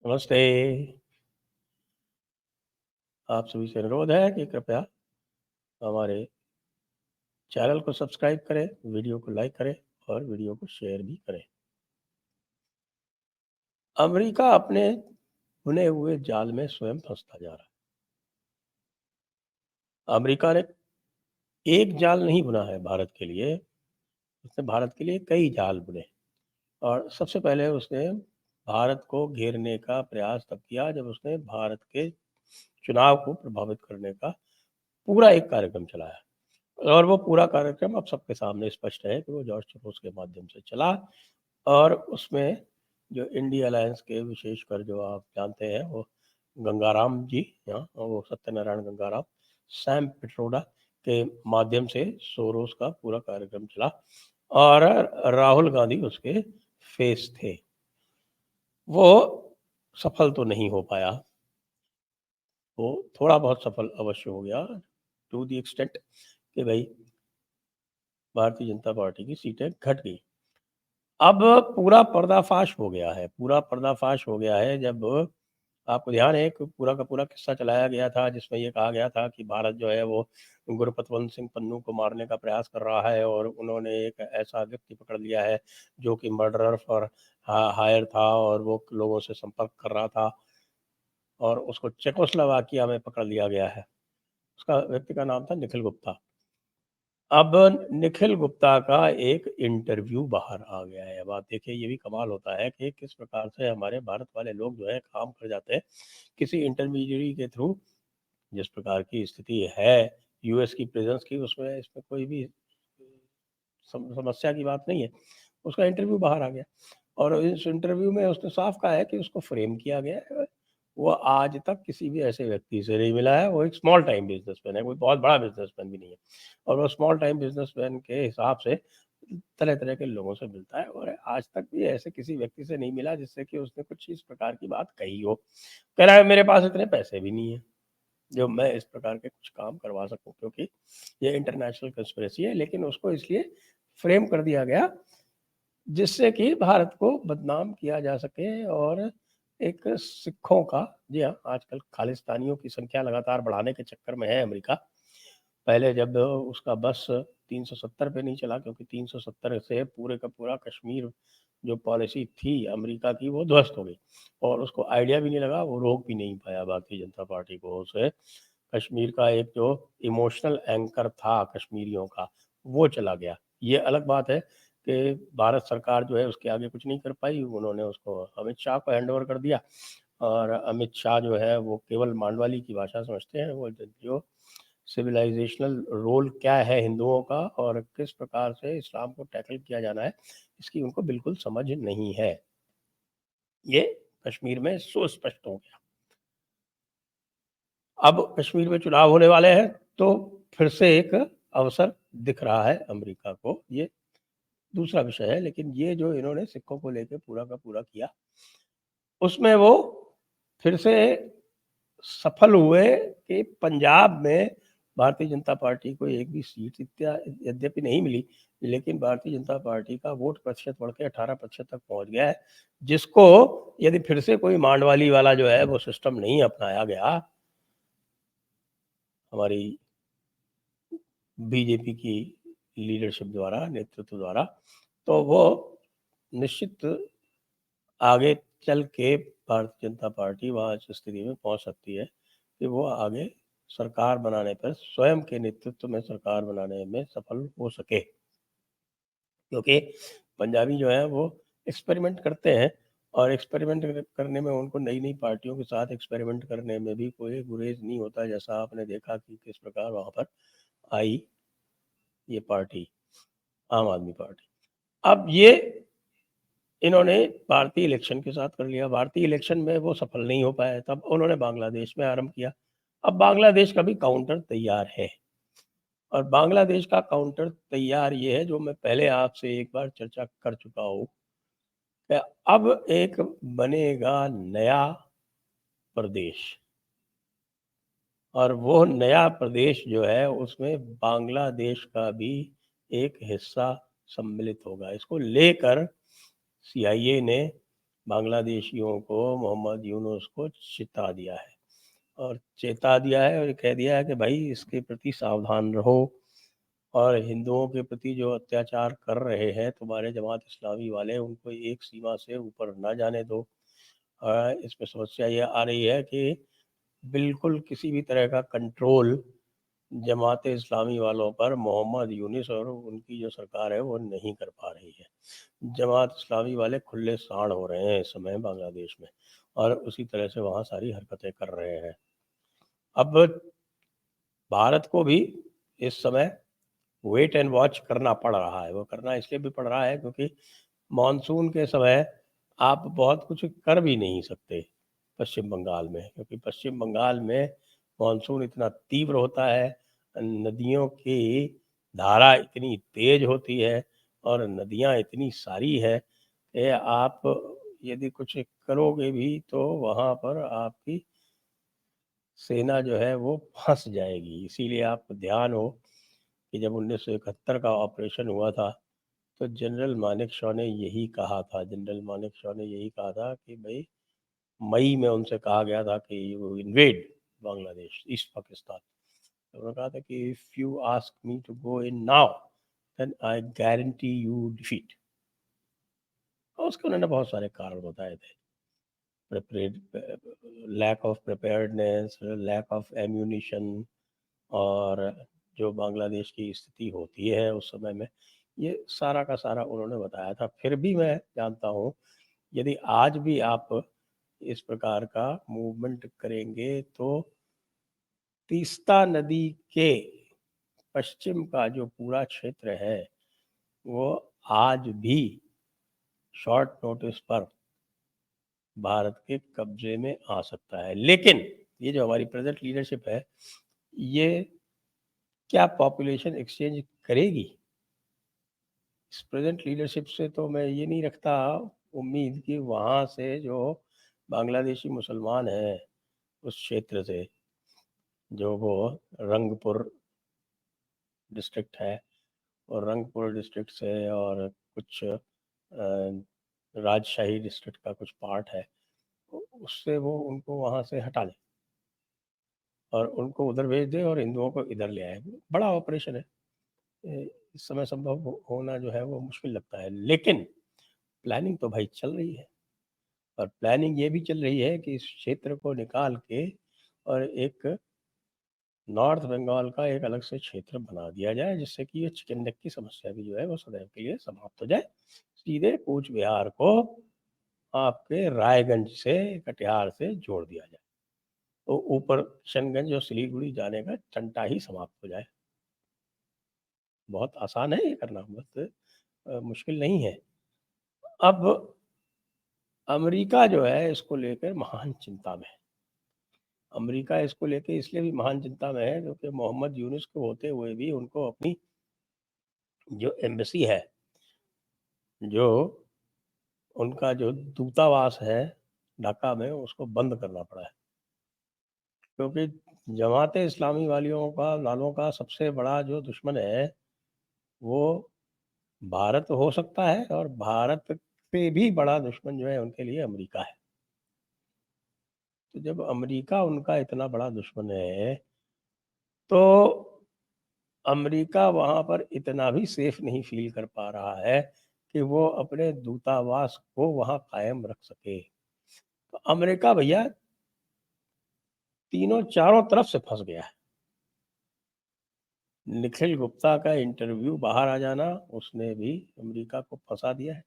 नमस्ते। आप सभी से अनुरोध है कि कृपया हमारे चैनल को सब्सक्राइब करें, वीडियो को लाइक करें और वीडियो को शेयर भी करें। अमेरिका अपने बुने हुए जाल में स्वयं फंसता जा रहा है। अमेरिका ने एक जाल नहीं बुना है भारत के लिए, उसने भारत के लिए कई जाल बुने और सबसे पहले उसने भारत को घेरने का प्रयास तब किया जब उसने भारत के चुनाव को प्रभावित करने का पूरा एक कार्यक्रम चलाया। और वो पूरा कार्यक्रम अब सबके सामने स्पष्ट है कि वो जॉर्ज सोरोस के माध्यम से चला और उसमें जो इंडिया अलायंस के विशेषकर जो आप जानते हैं वो गंगाराम जी, वो सत्यनारायण गंगाराम, सैम पिट्रोडा के माध्यम से सोरोस का पूरा कार्यक्रम चला और राहुल गांधी उसके फेस थे। वो सफल तो नहीं हो पाया, वो थोड़ा बहुत सफल अवश्य हो गया टू दी एक्सटेंट कि भाई भारतीय जनता पार्टी की सीटें घट गई। अब पूरा पर्दाफाश हो गया है, पूरा पर्दाफाश हो गया है जब आपको ध्यान है कि पूरा का पूरा किस्सा चलाया गया था जिसमें ये कहा गया था कि भारत जो है वो गुरपतवंत सिंह पन्नू को मारने का प्रयास कर रहा है और उन्होंने एक ऐसा व्यक्ति पकड़ लिया है जो कि मर्डरर फॉर हायर था और वो लोगों से संपर्क कर रहा था और उसको चेकोस्लोवाकिया में पकड़ लिया गया है। उसका व्यक्ति का नाम था निखिल गुप्ता। अब निखिल गुप्ता का एक इंटरव्यू बाहर आ गया है। अब आप देखिए ये भी कमाल होता है कि किस प्रकार से हमारे भारत वाले लोग जो है काम कर जाते हैं किसी इंटरमीडिएरी के थ्रू। जिस प्रकार की स्थिति है यूएस की प्रेजेंस की, उसमें इसमें कोई भी समस्या की बात नहीं है। उसका इंटरव्यू बाहर आ गया और इस इंटरव्यू में उसने साफ कहा है कि उसको फ्रेम किया गया है। वो आज तक किसी भी ऐसे व्यक्ति से नहीं मिला है। वो एक स्मॉल टाइम बिजनेसमैन है, कोई बहुत बड़ा बिजनेसमैन भी नहीं है और वो स्मॉल टाइम बिजनेसमैन के हिसाब से तरह तरह के लोगों से मिलता है और आज तक भी ऐसे किसी व्यक्ति से नहीं मिला जिससे कि उसने कुछ इस प्रकार की बात कही हो। कह रहा है मेरे पास इतने पैसे भी नहीं है जो मैं इस प्रकार के कुछ काम करवा सकूं, क्योंकि ये इंटरनेशनल कंस्पिरेसी है। लेकिन उसको इसलिए फ्रेम कर दिया गया जिससे कि भारत को बदनाम किया जा सके और एक सिखों का, जी हाँ, आजकल खालिस्तानियों की संख्या लगातार बढ़ाने के चक्कर में है अमेरिका। पहले जब उसका बस 370 पे नहीं चला क्योंकि 370 से पूरे का पूरा कश्मीर जो पॉलिसी थी अमेरिका की वो ध्वस्त हो गई और उसको आइडिया भी नहीं लगा, वो रोक भी नहीं पाया भारतीय जनता पार्टी को। उसे कश्मीर का एक जो इमोशनल एंकर था कश्मीरियों का वो चला गया। ये अलग बात है कि भारत सरकार जो है उसके आगे कुछ नहीं कर पाई, उन्होंने उसको अमित शाह को हैंड ओवर कर दिया और अमित शाह जो है वो केवल मांडवाली की भाषा समझते हैं। वो जो सिविलाइजेशनल रोल क्या है हिंदुओं का और किस प्रकार से इस्लाम को टैकल किया जाना है इसकी उनको बिल्कुल समझ नहीं है। ये कश्मीर में सुस्पष्ट हो गया। अब कश्मीर में चुनाव होने वाले हैं तो फिर से एक अवसर दिख रहा है अमेरिका को। ये दूसरा विषय है, लेकिन ये जो इन्होंने सिखों को लेके पूरा का पूरा किया उसमें वो फिर से सफल हुए कि पंजाब में भारतीय जनता पार्टी को एक भी सीट यद्यपि नहीं मिली, लेकिन भारतीय जनता पार्टी का वोट प्रतिशत बढ़ के 18% तक पहुंच गया है, जिसको यदि फिर से कोई मांडवाली वाला जो है वो सिस्टम नहीं अपनाया गया हमारी बीजेपी की लीडरशिप द्वारा, नेतृत्व द्वारा, तो वो निश्चित आगे चल के भारतीय जनता पार्टी वहाँ इस स्थिति में पहुंच सकती है कि वो आगे सरकार बनाने पर स्वयं के नेतृत्व में सरकार बनाने में सफल हो सके। क्योंकि पंजाबी जो है वो एक्सपेरिमेंट करते हैं और एक्सपेरिमेंट करने में उनको नई नई पार्टियों के साथ एक्सपेरिमेंट करने में भी कोई गुरेज नहीं होता, जैसा आपने देखा कि किस प्रकार वहाँ पर आई ये पार्टी, आम आदमी पार्टी। अब ये इन्होंने भारतीय इलेक्शन के साथ कर लिया। भारतीय इलेक्शन में वो सफल नहीं हो पाए, तब उन्होंने बांग्लादेश में आरंभ किया। अब बांग्लादेश का भी काउंटर तैयार है और बांग्लादेश का काउंटर तैयार ये है जो मैं पहले आपसे एक बार चर्चा कर चुका हूँ कि अब एक बनेगा नया प्रदेश और वो नया प्रदेश जो है उसमें बांग्लादेश का भी एक हिस्सा सम्मिलित होगा। इसको लेकर सीआईए ने बांग्लादेशियों को मोहम्मद यूनुस को चेता दिया है और कह दिया है कि भाई इसके प्रति सावधान रहो, और हिंदुओं के प्रति जो अत्याचार कर रहे हैं तुम्हारे जमात इस्लामी वाले, उनको एक सीमा से ऊपर ना जाने दो। इसमें समस्या ये आ रही है कि बिल्कुल किसी भी तरह का कंट्रोल जमात इस्लामी वालों पर मोहम्मद यूनिस और उनकी जो सरकार है वो नहीं कर पा रही है। जमात इस्लामी वाले खुले सांड हो रहे हैं इस समय बांग्लादेश में, और उसी तरह से वहाँ सारी हरकतें कर रहे हैं। अब भारत को भी इस समय वेट एंड वॉच करना पड़ रहा है। वो करना इसलिए भी पड़ रहा है क्योंकि मानसून के समय आप बहुत कुछ कर भी नहीं सकते पश्चिम बंगाल में, क्योंकि पश्चिम बंगाल में मानसून इतना तीव्र होता है, नदियों की धारा इतनी तेज होती है और नदियाँ इतनी सारी है कि आप यदि कुछ करोगे भी तो वहाँ पर आपकी सेना जो है वो फंस जाएगी। इसीलिए आपको ध्यान हो कि जब 1971 का ऑपरेशन हुआ था तो जनरल मानेक शॉ ने यही कहा था कि भाई मई में उनसे कहा गया था कि you invade Bangladesh, east Pakistan. तो उन्होंने कहा था कि if you ask me to go in now then I guarantee you defeat. और उसके उन्होंने बहुत सारे कारण बताए थे, lack of preparedness, lack of ammunition, और जो बांग्लादेश की स्थिति होती है उस समय में, ये सारा का सारा उन्होंने बताया था। फिर भी मैं जानता हूँ यदि आज भी आप इस प्रकार का मूवमेंट करेंगे तो तीस्ता नदी के पश्चिम का जो पूरा क्षेत्र है वो आज भी शॉर्ट नोटिस पर भारत के कब्जे में आ सकता है। लेकिन ये जो हमारी प्रेजेंट लीडरशिप है, ये क्या पॉपुलेशन एक्सचेंज करेगी? इस प्रेजेंट लीडरशिप से तो मैं ये नहीं रखता उम्मीद कि वहाँ से जो बांग्लादेशी मुसलमान हैं उस क्षेत्र से, जो वो रंगपुर डिस्ट्रिक्ट है, और रंगपुर डिस्ट्रिक्ट से और कुछ राजशाही डिस्ट्रिक्ट का कुछ पार्ट है, उससे वो उनको वहाँ से हटा ले और उनको उधर भेज दे और हिंदुओं को इधर ले आए। बड़ा ऑपरेशन है, इस समय संभव होना जो है वो मुश्किल लगता है, लेकिन प्लानिंग तो भाई चल रही है। और प्लानिंग ये भी चल रही है कि इस क्षेत्र को निकाल के और एक नॉर्थ बंगाल का एक अलग से क्षेत्र बना दिया जाए, जिससे कि ये चिकन नेक की समस्या भी जो है वो सदैव के लिए समाप्त हो जाए। सीधे कूच बिहार को आपके रायगंज से, कटिहार से जोड़ दिया जाए, तो ऊपर किशनगंज और सिलीगुड़ी जाने का चंटा ही समाप्त हो जाए। बहुत आसान है ये करना, बहुत मुश्किल नहीं है। अब अमेरिका जो है इसको लेकर महान चिंता में है। अमेरिका इसको लेके इसलिए भी महान चिंता में है क्योंकि मोहम्मद यूनुस को होते हुए भी उनको अपनी जो एम्बेसी है, जो उनका जो दूतावास है ढाका में, उसको बंद करना पड़ा है। क्योंकि जमात इस्लामी वालों का सबसे बड़ा जो दुश्मन है वो भारत हो सकता है, और भारत से भी बड़ा दुश्मन जो है उनके लिए अमेरिका है। तो जब अमेरिका उनका इतना बड़ा दुश्मन है तो अमेरिका वहाँ पर इतना भी सेफ नहीं फील कर पा रहा है कि वो अपने दूतावास को वहाँ कायम रख सके। तो अमेरिका भैया तीनों चारों तरफ से फंस गया है। निखिल गुप्ता का इंटरव्यू बाहर आ जाना, उसने भी अमेरिका को फंसा दिया है।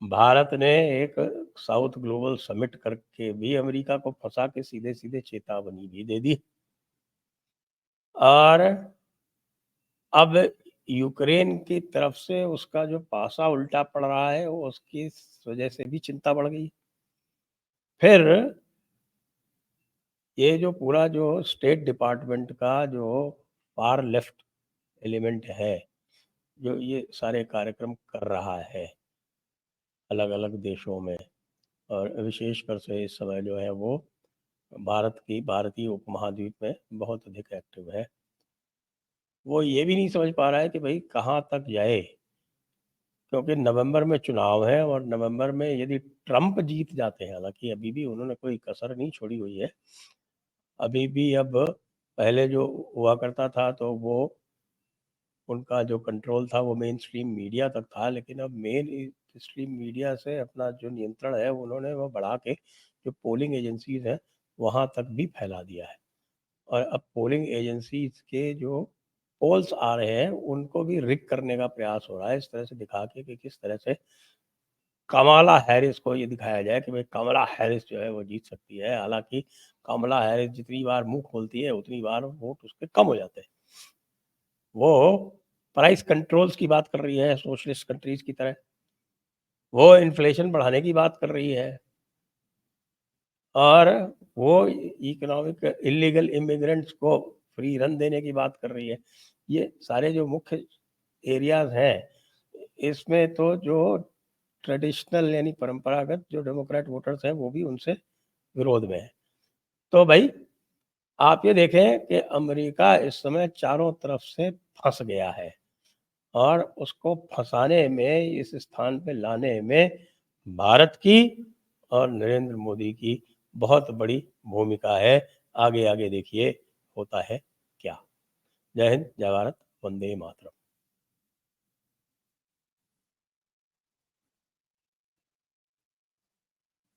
भारत ने एक साउथ ग्लोबल समिट करके भी अमेरिका को फंसा के सीधे सीधे चेतावनी भी दे दी। और अब यूक्रेन की तरफ से उसका जो पासा उल्टा पड़ रहा है वो उसकी वजह से भी चिंता बढ़ गई। फिर ये जो पूरा जो स्टेट डिपार्टमेंट का जो फार लेफ्ट एलिमेंट है, जो ये सारे कार्यक्रम कर रहा है अलग अलग देशों में, और विशेषकर से इस समय जो है वो भारतीय उपमहाद्वीप में बहुत अधिक एक्टिव है, वो ये भी नहीं समझ पा रहा है कि भाई कहाँ तक जाए। क्योंकि नवंबर में चुनाव है और नवंबर में यदि ट्रंप जीत जाते हैं, हालाँकि अभी भी उन्होंने कोई कसर नहीं छोड़ी हुई है। अभी भी अब पहले जो हुआ करता था तो वो उनका जो कंट्रोल था वो मेन स्ट्रीम मीडिया तक था, लेकिन अब मेन स्ट्रीम मीडिया से अपना जो नियंत्रण है उन्होंने वो बढ़ा के जो पोलिंग एजेंसीज़ हैं, वहाँ तक भी फैला दिया है। और अब पोलिंग एजेंसीज़ के जो पोल्स आ रहे हैं, उनको भी रिग करने का प्रयास हो रहा है, इस तरह से दिखा के कि किस तरह से कमला हैरिस को ये दिखाया जाए कि भाई कमला हैरिस जो है वो जीत सकती है। हालाँकि कमला हैरिस जितनी बार मुँह खोलती है, उतनी बार वोट उसके कम हो जाते हैं। वो प्राइस कंट्रोल्स की बात कर रही है सोशलिस्ट कंट्रीज़ की तरह। वो इन्फ्लेशन बढ़ाने की बात कर रही है और वो इकोनॉमिक इल्लीगल इमिग्रेंट्स को फ्री रन देने की बात कर रही है। ये सारे जो मुख्य एरियाज़ हैं, इसमें तो जो ट्रेडिशनल यानी परंपरागत जो डेमोक्रेट वोटर्स हैं, वो भी उनसे विरोध में हैं। तो भई, आप ये देखें कि अमेरिका इस समय चारों तरफ से फँस गया है और उसको फँसाने में, इस स्थान पे लाने में भारत की और नरेंद्र मोदी की बहुत बड़ी भूमिका है। आगे-आगे देखिए होता है क्या। जय हिंद, जय भारत, वंदे मातरम।